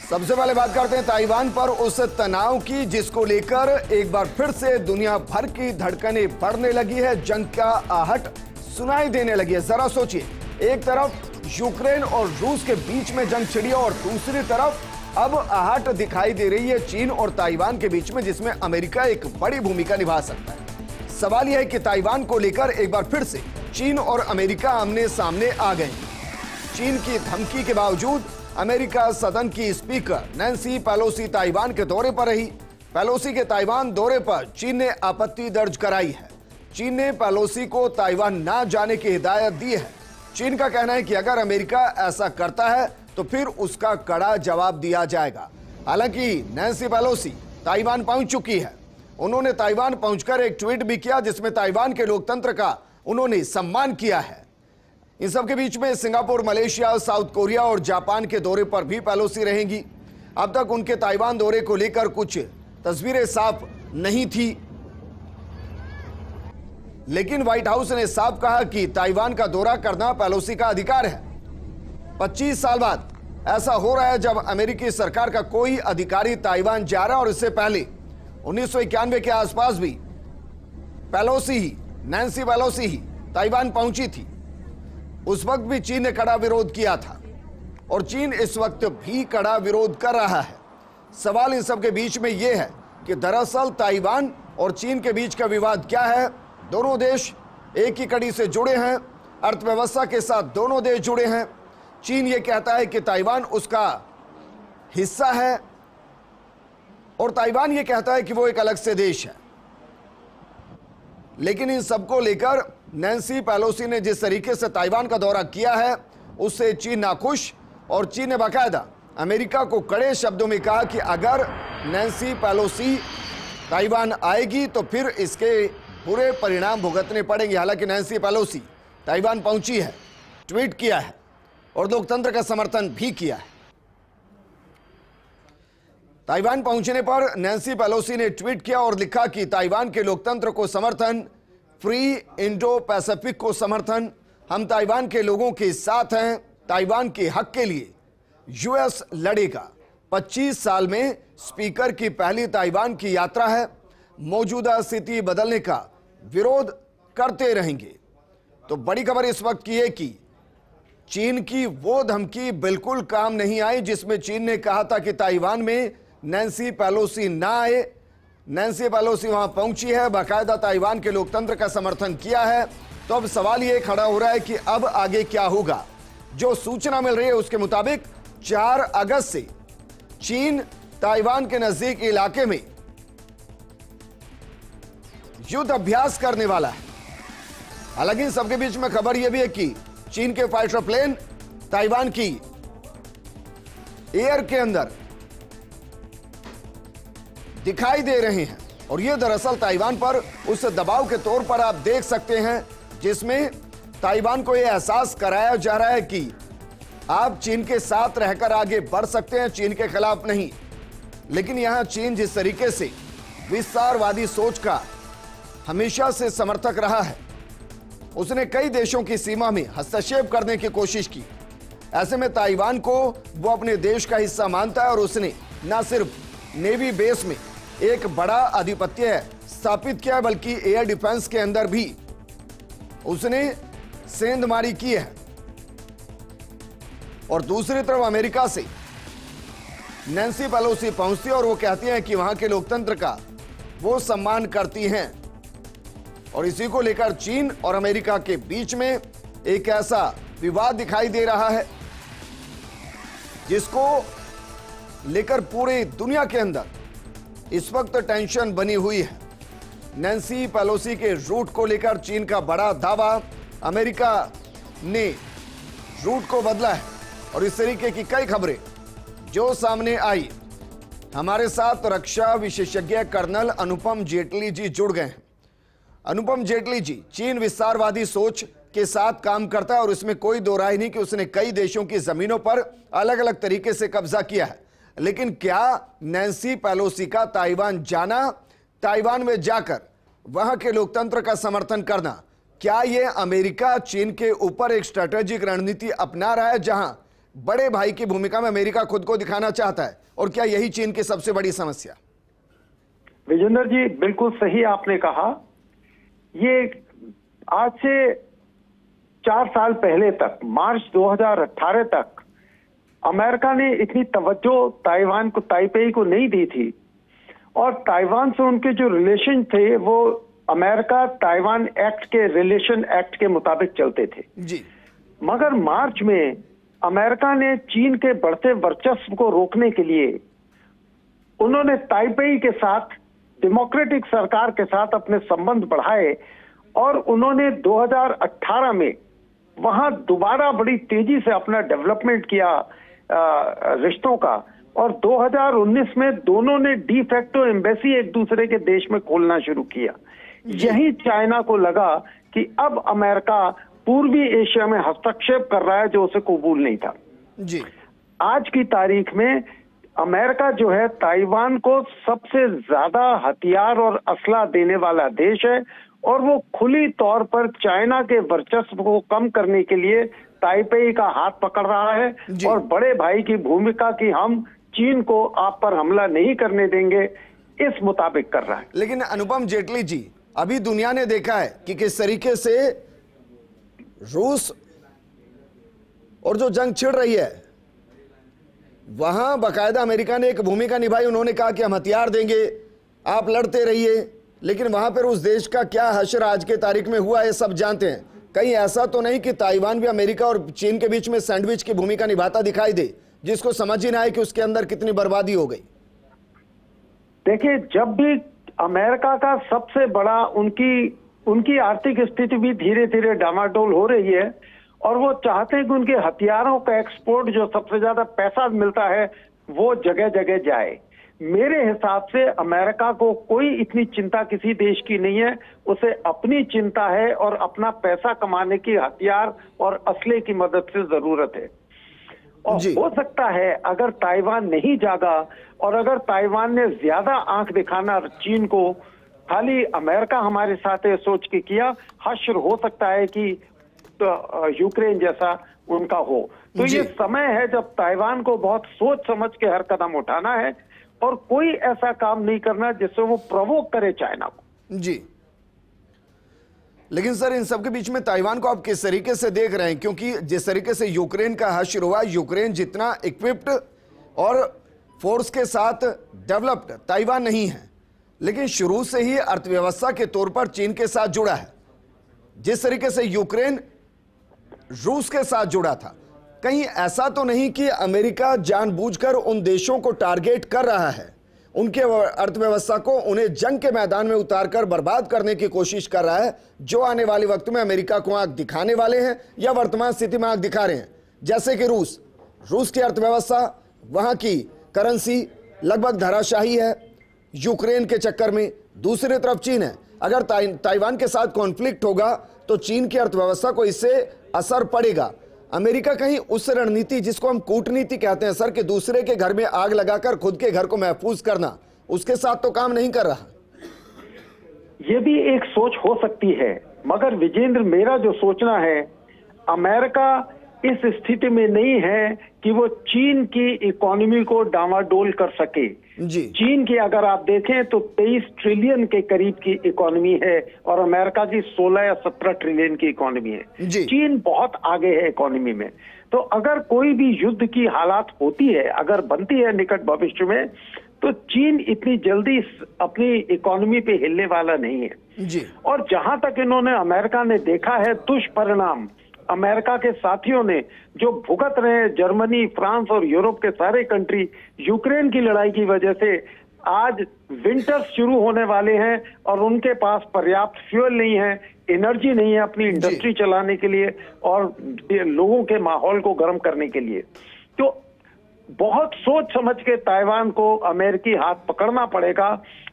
सबसे पहले बात करते हैं ताइवान पर उस तनाव की जिसको लेकर एक बार फिर से दुनिया भर की धड़कनें बढ़ने लगी है, जंग का आहट सुनाई देने लगी है। जरा सोचिए, एक तरफ यूक्रेन और रूस के बीच में जंग छिड़ी और दूसरी तरफ अब आहट दिखाई दे रही है चीन और ताइवान के बीच में, जिसमें अमेरिका एक बड़ी भूमिका निभा सकता है। सवाल यह है कि ताइवान को लेकर एक बार फिर से चीन और अमेरिका आमने सामने आ गए। चीन की धमकी के बावजूद अमेरिका सदन की स्पीकर नैन्सी पेलोसी ताइवान के दौरे पर रही। पेलोसी के ताइवान दौरे पर चीन ने आपत्ति दर्ज कराई है। चीन ने पेलोसी को ताइवान ना जाने की हिदायत दी है। चीन का कहना है कि अगर अमेरिका ऐसा करता है तो फिर उसका कड़ा जवाब दिया जाएगा। हालांकि नैन्सी पेलोसी ताइवान पहुंच चुकी है। उन्होंने ताइवान पहुंचकर एक ट्वीट भी किया जिसमें ताइवान के लोकतंत्र का उन्होंने सम्मान किया है। इन सबके बीच में सिंगापुर, मलेशिया, साउथ कोरिया और जापान के दौरे पर भी पेलोसी रहेंगी। अब तक उनके ताइवान दौरे को लेकर कुछ तस्वीरें साफ नहीं थी, लेकिन व्हाइट हाउस ने साफ कहा कि ताइवान का दौरा करना पेलोसी का अधिकार है। 25 साल बाद ऐसा हो रहा है जब अमेरिकी सरकार का कोई अधिकारी ताइवान जा रहा है, और इससे पहले 1991 के आसपास भी पेलोसी ही, नैन्सी पेलोसी ही ताइवान पहुंची थी। उस वक्त भी चीन ने कड़ा विरोध किया था और चीन इस वक्त भी कड़ा विरोध कर रहा है। सवाल इन सब के बीच में यह है कि दरअसल ताइवान और चीन के बीच का विवाद क्या है। दोनों देश एक ही कड़ी से जुड़े हैं, अर्थव्यवस्था के साथ दोनों देश जुड़े हैं। चीन ये कहता है कि ताइवान उसका हिस्सा है और ताइवान ये कहता है कि वो एक अलग से देश है। लेकिन इन सबको लेकर नैन्सी पेलोसी ने जिस तरीके से ताइवान का दौरा किया है उससे चीन नाखुश, और चीन ने बाकायदा अमेरिका को कड़े शब्दों में कहा कि अगर नैन्सी पेलोसी ताइवान आएगी तो फिर इसके बुरे परिणाम भुगतने पड़ेंगे। हालांकि नैन्सी पेलोसी ताइवान पहुंची है, ट्वीट किया है और लोकतंत्र का समर्थन भी किया है। ताइवान पहुंचने पर नैन्सी पेलोसी ने ट्वीट किया और लिखा कि ताइवान के लोकतंत्र को समर्थन, फ्री इंडो पैसिफिक को समर्थन, हम ताइवान के लोगों के साथ हैं। ताइवान के हक के लिए यूएस लड़ेगा। 25 साल में स्पीकर की पहली ताइवान की यात्रा है। मौजूदा स्थिति बदलने का विरोध करते रहेंगे। तो बड़ी खबर इस वक्त की है कि चीन की वो धमकी बिल्कुल काम नहीं आई जिसमें चीन ने कहा था कि ताइवान में नैन्सी पेलोसी ना आए। नैन्सी पेलोसी वहां पहुंची है, बाकायदा ताइवान के लोकतंत्र का समर्थन किया है। तो अब सवाल यह खड़ा हो रहा है कि अब आगे क्या होगा। जो सूचना मिल रही है उसके मुताबिक 4 अगस्त से चीन ताइवान के नजदीक इलाके में युद्ध अभ्यास करने वाला है। हालांकि इन सबके बीच में खबर यह भी है कि चीन के फाइटर प्लेन ताइवान की एयर के अंदर दिखाई दे रहे हैं, और यह दरअसल ताइवान पर उस दबाव के तौर पर आप देख सकते हैं जिसमें ताइवान को यह एहसास कराया जा रहा है कि आप चीन के साथ रहकर आगे बढ़ सकते हैं, चीन के खिलाफ नहीं। लेकिन यहां चीन जिस तरीके से विस्तारवादी सोच का हमेशा से समर्थक रहा है, उसने कई देशों की सीमा में हस्तक्षेप करने की कोशिश की। ऐसे में ताइवान को वो अपने देश का हिस्सा मानता है और उसने न सिर्फ नेवी बेस में एक बड़ा आधिपत्य स्थापित किया है, बल्कि एयर डिफेंस के अंदर भी उसने सेंधमारी की है। और दूसरी तरफ अमेरिका से नैन्सी पेलोसी पहुंचती है और वो कहती हैं कि वहां के लोकतंत्र का वो सम्मान करती हैं। और इसी को लेकर चीन और अमेरिका के बीच में एक ऐसा विवाद दिखाई दे रहा है जिसको लेकर पूरी दुनिया के अंदर इस वक्त टेंशन बनी हुई है। नैन्सी पेलोसी के रूट को लेकर चीन का बड़ा दावा, अमेरिका ने रूट को बदला है और इस तरीके की कई खबरें जो सामने आई। हमारे साथ रक्षा विशेषज्ञ कर्नल अनुपम जेटली जी जुड़ गए हैं। अनुपम जेटली जी, चीन विस्तारवादी सोच के साथ काम करता है और इसमें कोई दो राय नहीं कि उसने कई देशों की जमीनों पर अलग अलग तरीके से कब्जा किया है। लेकिन क्या नैन्सी पेलोसी का ताइवान जाना, ताइवान में जाकर वहां के लोकतंत्र का समर्थन करना, क्या यह अमेरिका चीन के ऊपर एक स्ट्रेटेजिक रणनीति अपना रहा है जहां बड़े भाई की भूमिका में अमेरिका खुद को दिखाना चाहता है, और क्या यही चीन की सबसे बड़ी समस्या? विजेंद्र जी, बिल्कुल सही आपने कहा। ये आज से 4 साल पहले तक, मार्च 2018 तक अमेरिका ने इतनी तवज्जो ताइवान को, ताइपेई को नहीं दी थी, और ताइवान से उनके जो रिलेशन थे वो अमेरिका ताइवान एक्ट के, रिलेशन एक्ट के मुताबिक चलते थे जी। मगर मार्च में अमेरिका ने चीन के बढ़ते वर्चस्व को रोकने के लिए उन्होंने ताइपेई के साथ, डेमोक्रेटिक सरकार के साथ अपने संबंध बढ़ाए, और उन्होंने 2018 में वहां दोबारा बड़ी तेजी से अपना डेवलपमेंट किया रिश्तों का, और 2019 में दोनों ने डी फैक्टो एम्बेसी एक दूसरे के देश में खोलना शुरू किया। यही चाइना को लगा कि अब अमेरिका पूर्वी एशिया में हस्तक्षेप कर रहा है, जो उसे कबूल नहीं था जी। आज की तारीख में अमेरिका जो है ताइवान को सबसे ज्यादा हथियार और असला देने वाला देश है, और वो खुली तौर पर चाइना के वर्चस्व को कम करने के लिए ताइपेई का हाथ पकड़ रहा है, और बड़े भाई की भूमिका की हम चीन को आप पर हमला नहीं करने देंगे, इस मुताबिक कर रहा है। लेकिन अनुपम जेटली जी, अभी दुनिया ने देखा है कि किस तरीके से रूस और जो जंग छिड़ रही है वहां बाकायदा अमेरिका ने एक भूमिका निभाई। उन्होंने कहा कि हम हथियार देंगे, आप लड़ते रहिए, लेकिन वहां पर उस देश का क्या हश्र आज के तारीख में हुआ है सब जानते हैं। कहीं ऐसा तो नहीं कि ताइवान भी अमेरिका और चीन के बीच में सैंडविच की भूमिका निभाता दिखाई दे, जिसको समझ ही ना आए कि उसके अंदर कितनी बर्बादी हो गई? देखिए, जब भी अमेरिका का सबसे बड़ा, उनकी आर्थिक स्थिति भी धीरे धीरे डामाडोल हो रही है, और वो चाहते हैं कि उनके हथियारों का एक्सपोर्ट, जो सबसे ज्यादा पैसा मिलता है, वो जगह जगह जाए। मेरे हिसाब से अमेरिका को कोई इतनी चिंता किसी देश की नहीं है, उसे अपनी चिंता है और अपना पैसा कमाने की हथियार और असले की मदद से जरूरत है। और हो सकता है अगर ताइवान नहीं जागा, और अगर ताइवान ने ज्यादा आंख दिखाना चीन को, खाली अमेरिका हमारे साथ है सोच के किया, हश्र हो सकता है कि यूक्रेन जैसा उनका हो। तो ये समय है जब ताइवान को बहुत सोच समझ के हर कदम उठाना है, और कोई ऐसा काम नहीं करना जिससे वो प्रवोक करे चाइना को। जी। लेकिन सर, इन सब के बीच में ताइवान को आप किस तरीके से देख रहे हैं? क्योंकि जिस तरीके से यूक्रेन का हश्र हुआ, यूक्रेन जितना इक्विप्ड और फोर्स के साथ डेवलप्ड ताइवान नहीं है, लेकिन शुरू से ही अर्थव्यवस्था के तौर पर चीन के साथ जुड़ा है। जिस तरीके से यूक्रेन रूस के साथ जुड़ा था, कहीं ऐसा तो नहीं कि अमेरिका जानबूझकर उन देशों को टारगेट कर रहा है, उनके अर्थव्यवस्था को, उन्हें जंग के मैदान में उतारकर बर्बाद करने की कोशिश कर रहा है, जो आने वाले वक्त में अमेरिका को आंख दिखाने वाले हैं या वर्तमान स्थिति में आंख दिखा रहे हैं? जैसे कि रूस की अर्थव्यवस्था, वहां की करेंसी लगभग धराशाही है यूक्रेन के चक्कर में। दूसरी तरफ चीन है। अगर ताइवान के साथ कॉन्फ्लिक्ट होगा तो चीन की अर्थव्यवस्था को इससे असर पड़ेगा। अमेरिका कहीं उस रणनीति, जिसको हम कूटनीति कहते हैं सर, कि दूसरे के घर में आग लगाकर खुद के घर को महफूज करना, उसके साथ तो काम नहीं कर रहा। ये भी एक सोच हो सकती है, मगर विजेंद्र, मेरा जो सोचना है, अमेरिका इस स्थिति में नहीं है कि वो चीन की इकोनॉमी को डामाडोल कर सके। जी। चीन की अगर आप देखें तो 23 ट्रिलियन के करीब की इकोनॉमी है, और अमेरिका की 16 या 17 ट्रिलियन की इकोनॉमी है। चीन बहुत आगे है इकोनॉमी में। तो अगर कोई भी युद्ध की हालात होती है, अगर बनती है निकट भविष्य में, तो चीन इतनी जल्दी अपनी इकोनॉमी पे हिलने वाला नहीं है। जी। और जहां तक इन्होंने, अमेरिका ने देखा है दुष्परिणाम, अमेरिका के साथियों ने जो भुगत रहे हैं, जर्मनी, फ्रांस और यूरोप के सारे कंट्री, यूक्रेन की लड़ाई की वजह से आज विंटर्स शुरू होने वाले हैं, और उनके पास पर्याप्त फ्यूल नहीं है, एनर्जी नहीं है अपनी इंडस्ट्री चलाने के लिए और लोगों के माहौल को गर्म करने के लिए। तो बहुत सोच समझ के ताइवान को अमेरिकी हाथ पकड़ना पड़ेगा,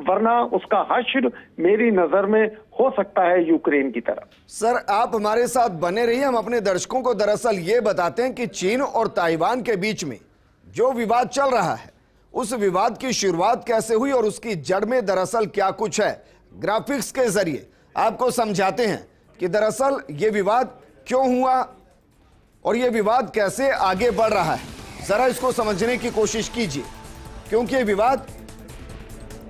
वरना उसका हश्र मेरी नजर में हो सकता है यूक्रेन की तरह। सर, आप हमारे साथ बने रहिए। हम अपने दर्शकों को दरअसल ये बताते हैं कि चीन और ताइवान के बीच में जो विवाद चल रहा है, उस विवाद की शुरुआत कैसे हुई और उसकी जड़ में दरअसल क्या कुछ है। ग्राफिक्स के जरिए आपको समझाते हैं कि दरअसल ये विवाद क्यों हुआ, और यह विवाद कैसे आगे बढ़ रहा है, जरा इसको समझने की कोशिश कीजिए, क्योंकि यह विवाद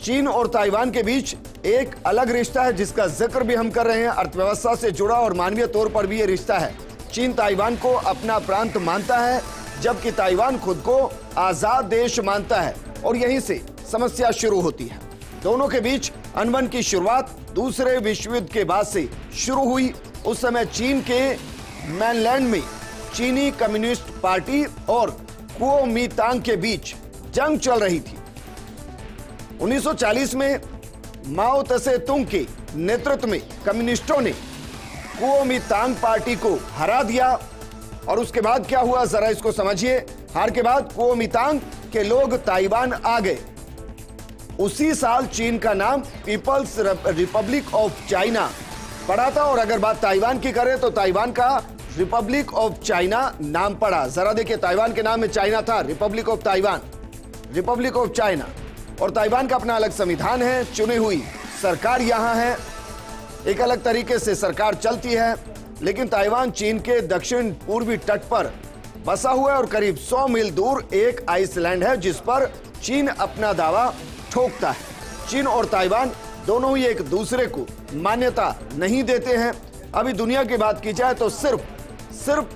चीन और ताइवान के बीच एक अलग रिश्ता है जिसका जिक्र भी हम कर रहे हैं, अर्थव्यवस्था से जुड़ा और मानवीय तौर पर भी यह रिश्ता है। चीन ताइवान को अपना प्रांत मानता है, जबकि ताइवान खुद को आजाद देश मानता है, और यहीं से समस्या शुरू होती है। दोनों के बीच अनबन की शुरुआत दूसरे विश्व युद्ध के बाद से शुरू हुई। उस समय चीन के मेनलैंड में चीनी कम्युनिस्ट पार्टी और कुओमितांग के बीच जंग चल रही थी। 1940 में माओ त्से तुंग के नेतृत्व में कम्युनिस्टों ने कुओमितांग पार्टी को हरा दिया, और उसके बाद क्या हुआ जरा इसको समझिए। हार के बाद कुओमितांग के लोग ताइवान आ गए। उसी साल चीन का नाम पीपल्स रिपब्लिक ऑफ चाइना पड़ा था, और अगर बात ताइवान की करें तो ताइवान का रिपब्लिक ऑफ चाइना नाम पड़ा। जरा देखिए, ताइवान के नाम में चाइना था, Republic of Taiwan, Republic of China. और ताइवान का अपना अलग संविधान है, चुनी हुई सरकार यहां है, एक अलग तरीके से सरकार चलती है। लेकिन ताइवान चीन के दक्षिण पूर्वी तट पर बसा हुआ है और करीब 100 मील दूर एक आइसलैंड है जिस पर चीन अपना दावा ठोकता है। चीन और ताइवान दोनों ही एक दूसरे को मान्यता नहीं देते हैं। अभी दुनिया की बात की जाए तो सिर्फ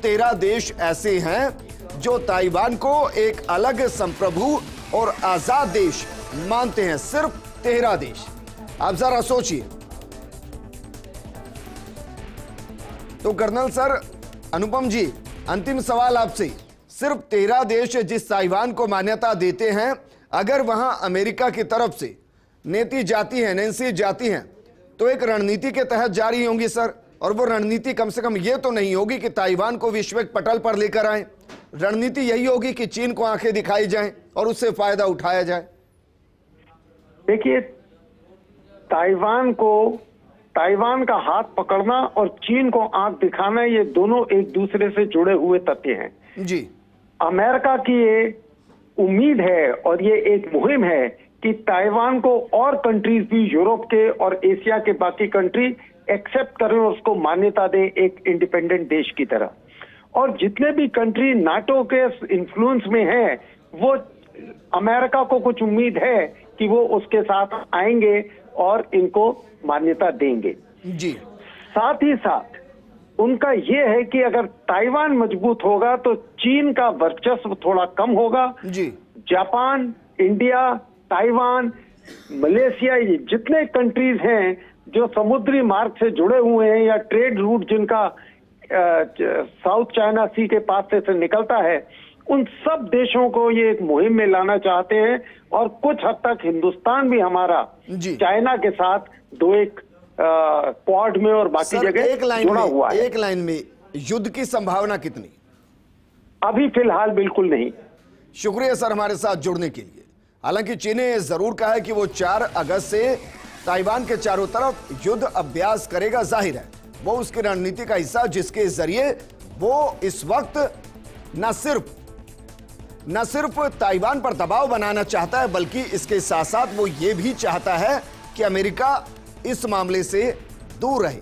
13 देश ऐसे हैं जो ताइवान को एक अलग संप्रभु और आजाद देश मानते हैं, सिर्फ 13 देश। आप जरा सोचिए। तो कर्नल सर, अनुपम जी, अंतिम सवाल आपसे, सिर्फ 13 देश जिस ताइवान को मान्यता देते हैं, अगर वहां अमेरिका की तरफ से नीति जाती है, नैन्सी जाती हैं, तो एक रणनीति के तहत जा रही होंगी सर, और वो रणनीति कम से कम ये तो नहीं होगी कि ताइवान को विश्व पटल पर लेकर आए। रणनीति यही होगी कि चीन को आंखें दिखाई जाएं और उससे फायदा उठाया जाए। देखिए, ताइवान का हाथ पकड़ना और चीन को आंख दिखाना, ये दोनों एक दूसरे से जुड़े हुए तथ्य हैं जी। अमेरिका की ये उम्मीद है और ये एक मुहिम है कि ताइवान को और कंट्रीज भी, यूरोप के और एशिया के बाकी कंट्री एक्सेप्ट करें और उसको मान्यता दें एक इंडिपेंडेंट देश की तरह। और जितने भी कंट्री नाटो के इन्फ्लुएंस में हैं, वो अमेरिका को कुछ उम्मीद है कि वो उसके साथ आएंगे और इनको मान्यता देंगे जी। साथ ही साथ उनका यह है कि अगर ताइवान मजबूत होगा तो चीन का वर्चस्व थोड़ा कम होगा जी। जापान, इंडिया, ताइवान, मलेशिया, ये जितने कंट्रीज हैं जो समुद्री मार्ग से जुड़े हुए हैं या ट्रेड रूट जिनका साउथ चाइना सी के पास से निकलता है, उन सब देशों को ये एक मुहिम में लाना चाहते हैं। और कुछ हद तक हिंदुस्तान भी हमारा चाइना के साथ दो एक क्वाड में और बाकी जगह जुड़ा हुआ है। एक लाइन में युद्ध की संभावना कितनी? अभी फिलहाल बिल्कुल नहीं। शुक्रिया सर हमारे साथ जुड़ने के लिए। हालांकि चीन ने जरूर कहा है कि वो 4 अगस्त से ताइवान के चारों तरफ युद्ध अभ्यास करेगा। जाहिर है वो उसकी रणनीति का हिस्सा, जिसके जरिए वो इस वक्त न सिर्फ ताइवान पर दबाव बनाना चाहता है, बल्कि इसके साथ साथ वो ये भी चाहता है कि अमेरिका इस मामले से दूर रहे।